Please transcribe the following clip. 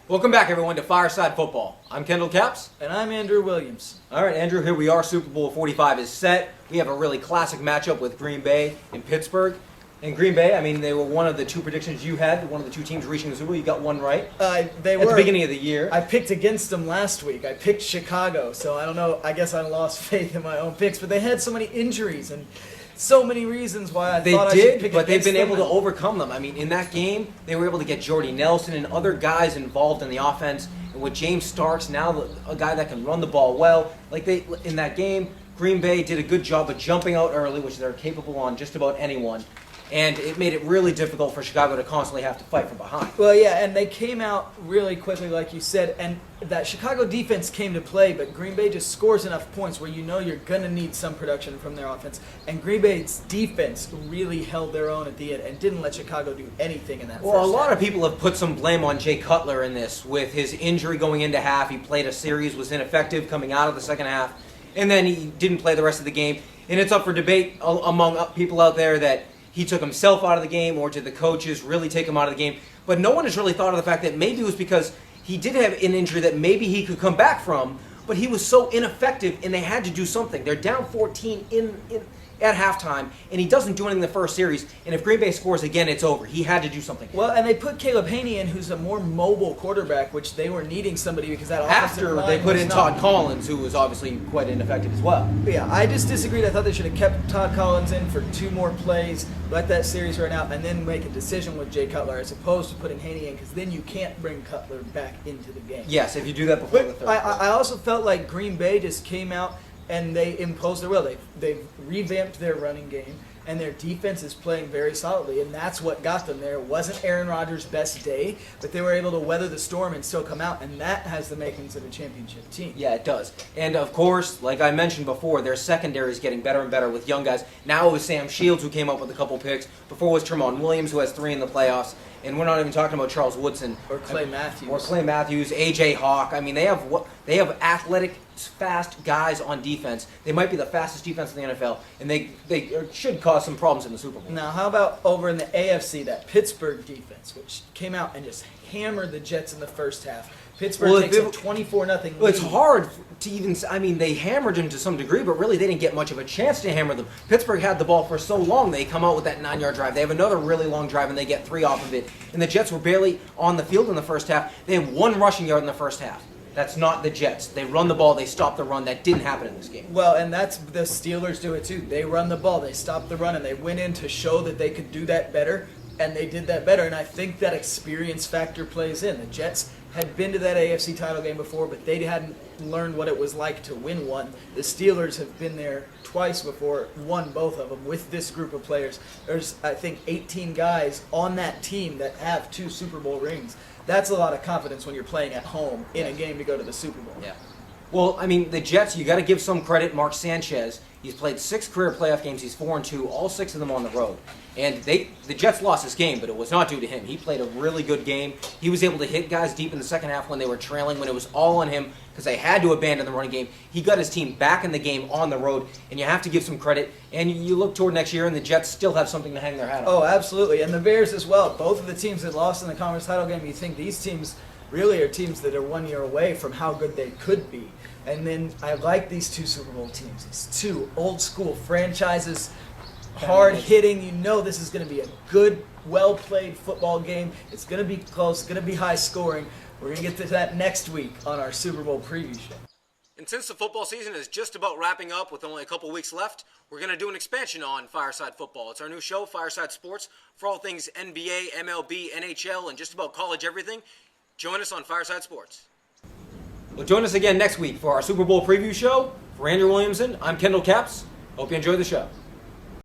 Welcome back, everyone, to Fireside Football. I'm Kendall Capps. And I'm Andrew Williams. All right, Andrew, here we are. Super Bowl 45 is set. We have a really classic matchup with Green Bay and Pittsburgh. In Green Bay, I mean, they were one of the two predictions you had, one of the two teams reaching the Super Bowl. You got one right at the beginning of the year. I picked against them last week. I picked Chicago, so I don't know. I guess I lost faith in my own picks. But they had so many injuries and so many reasons why I thought I should pick but they've been them. able to overcome them. I mean, in that game, they were able to get Jordy Nelson and other guys involved in the offense. And with James Starks, now a guy that can run the ball well, in that game, Green Bay did a good job of jumping out early, which they're capable on just about anyone. And it made it really difficult for Chicago to constantly have to fight from behind. Well, yeah, and they came out really quickly, like you said, and that Chicago defense came to play, but Green Bay just scores enough points where you know you're going to need some production from their offense. And Green Bay's defense really held their own at the end and didn't let Chicago do anything in that first half. Well, a lot of people have put some blame on Jay Cutler in this with his injury going into half. He played a series, was ineffective coming out of the second half, and then he didn't play the rest of the game. And it's up for debate among people out there that he took himself out of the game, or did the coaches really take him out of the game? But no one has really thought of the fact that maybe it was because he did have an injury that maybe he could come back from, but he was so ineffective and they had to do something. They're down 14 at halftime, and he doesn't do anything in the first series. And if Green Bay scores again, it's over. He had to do something. Well, and they put Caleb Haney in, who's a more mobile quarterback, which they were needing somebody because that offensive line they put was in not. Todd Collins, who was obviously quite ineffective as well. But yeah, I just disagreed. I thought they should have kept Todd Collins in for 2 more plays, let that series run out, and then make a decision with Jay Cutler as opposed to putting Haney in, because then you can't bring Cutler back into the game. Yes, if you do that before the third. I also felt like Green Bay just came out and they imposed their will. They've revamped their running game, and their defense is playing very solidly, and that's what got them there. It wasn't Aaron Rodgers' best day, but they were able to weather the storm and still come out, and that has the makings of a championship team. Yeah, it does. And, of course, like I mentioned before, their secondary is getting better and better with young guys. Now it was Sam Shields who came up with a couple picks. Before it was Tremont Williams, who has 3 in the playoffs. And we're not even talking about Charles Woodson. Or Clay Matthews. Or Clay Matthews, A.J. Hawk. I mean, they have athletic, fast guys on defense. They might be the fastest defense in the NFL, and they should cause some problems in the Super Bowl. Now, how about over in the AFC, that Pittsburgh defense, which came out and just hammered the Jets in the first half. Pittsburgh takes a 24-0 lead. Well, it's hard to even. I mean, they hammered him to some degree, but really they didn't get much of a chance to hammer them. Pittsburgh had the ball for so long. They come out with that 9-yard drive. They have another really long drive, and they get 3 off of it. And the Jets were barely on the field in the first half. They had 1 rushing yard in the first half. That's not the Jets. They run the ball. They stop the run. That didn't happen in this game. Well, and that's the Steelers do it too. They run the ball. They stop the run, and they went in to show that they could do that better, and they did that better. And I think that experience factor plays in. The Jets had been to that AFC title game before, but they hadn't learned what it was like to win one. The Steelers have been there twice before, won both of them with this group of players. There's, I think, 18 guys on that team that have 2 Super Bowl rings. That's a lot of confidence when you're playing at home in a game to go to the Super Bowl. Yeah. Well, I mean, the Jets, you got to give some credit. Mark Sanchez, he's played 6 career playoff games. He's 4-2, all 6 of them on the road. And the Jets lost this game, but it was not due to him. He played a really good game. He was able to hit guys deep in the second half when they were trailing, when it was all on him because they had to abandon the running game. He got his team back in the game on the road, and you have to give some credit. And you look toward next year, and the Jets still have something to hang their hat on. Oh, absolutely. And the Bears as well. Both of the teams that lost in the conference title game, you think these teams really are teams that are 1 year away from how good they could be. And then I like these 2 Super Bowl teams. These 2 old-school franchises, hard-hitting. You know this is going to be a good, well-played football game. It's going to be close. It's going to be high-scoring. We're going to get to that next week on our Super Bowl preview show. And since the football season is just about wrapping up with only a couple weeks left, we're going to do an expansion on Fireside Football. It's our new show, Fireside Sports, for all things NBA, MLB, NHL, and just about college everything. Join us on Fireside Sports. Well, join us again next week for our Super Bowl preview show. For Andrew Williamson, I'm Kendall Capps. Hope you enjoy the show.